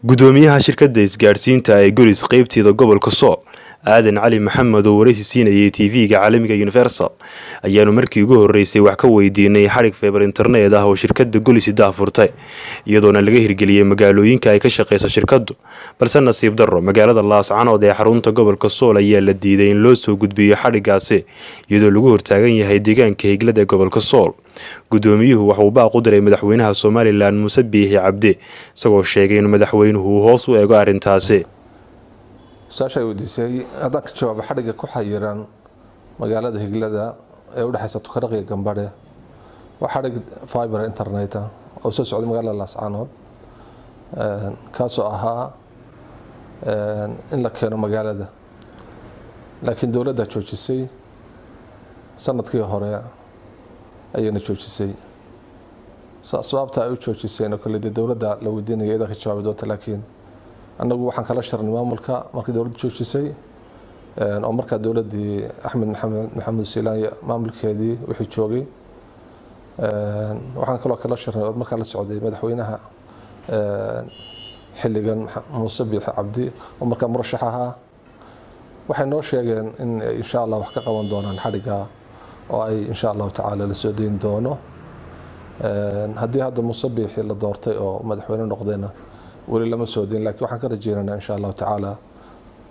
gudoomiyaha shirkadda isgaarsiinta ee Golis qaybteeda gobolka Sool aadan cali maxamed oo wareysi siinayay TV-ga caalamiga Universal ayaanu markii ugu horeysay wax ka weydiinay xarig fiber internet ah oo shirkadda Golis daafurtay iyadoona laga hirgeliyay magaalooyinka ay ka shaqeyso shirkaddu balse nasiib darro magaalada Laascaanood ee xarunta gobolka Sool ayaa la diiday in loo soo gudbiyo xarigaasi iyadoo lagu hortaagan yahay deegaanka higlada gobolka Sool gudoomiyuhu waxa uu baaq u diray madaxweynaha Soomaaliland Muuse Biixi Cabdi isagoo sheegay in madaxweynuhu hoos u eego arintaasi saashay wadiisay haddaan ka jawaabo xadhiga ku xayiran magaalada higlada ee u dhaxaysa Tukaraq Gambare waa xadhig fiber internet oo soo socda magaalada Laascaanood kaasoo ahaa in la keeno magaalada laakiin dawladda joojisay sanadkii hore ayayna joojisay sababta ay u joojisayna kulli dawladda la weydiinayay ida ka jawaabi doonta laakiin anagu waxaan kala shirnay maamulka markii dawladdu joojisay oo markaa dawladdii Axmed Maxamed Silaanya maamulkeedii wixii joogay waxaan kala shirnay oo markaa la socday madaxweynaha xilligan Muuse Biixi Cabdi oo markaa murashax ahaa waxay noo sheegeen in insha Allah wax ka qaban doonaan xadhiga oo ay insha Allah taala la soo deyn doono haddii hadda Muuse Biixi la doortay oo madaxweyne noqdayna wali lama soo deyn laakiin waxaan ka rajeynaynaa insha Allah taala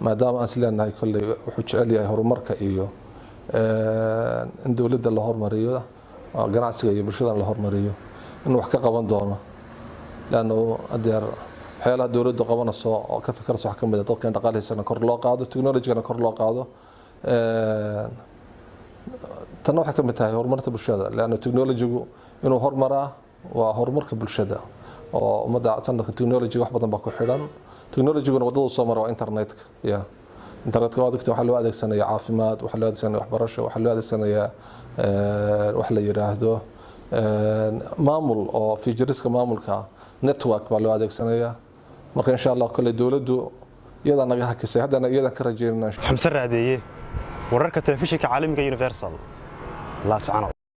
maadaama aan isleenahay kulli wuxuu jecel yahay horumarka iyo in dawladda la hormariyo ganacsiga iyo bulshada la hormariyo in wax ka qaban doono laano adeer waxyaalaha dawladdu qabanayso oo ka fikirayso wax ka mid ah dadka dhaqaalaheena kor loo qaado technology-ga kor loo qaado tan waxa ka mid tahay horumarka bulshada laano technology-gu inuu hormaraa waa horumarka bulshada oo umada tanka technology wax badan ba ku xidhan technology-guna wadada soo maro internet-ka internet-ka waxa loo adeegsanayaa caafimaad waxa loo adeegsanayaa waxbarasho waxa loo adeegsanayaa wax la yiraahdo maamul oo features-ka maamulka network baa loo adeegsanayaa marka insha Allah kulli dawladdu iyada naga hakisay hadana iyada ka rajeynaa Xamse Raadeeye wararka telefishinka caalamiga Universal Laascaanood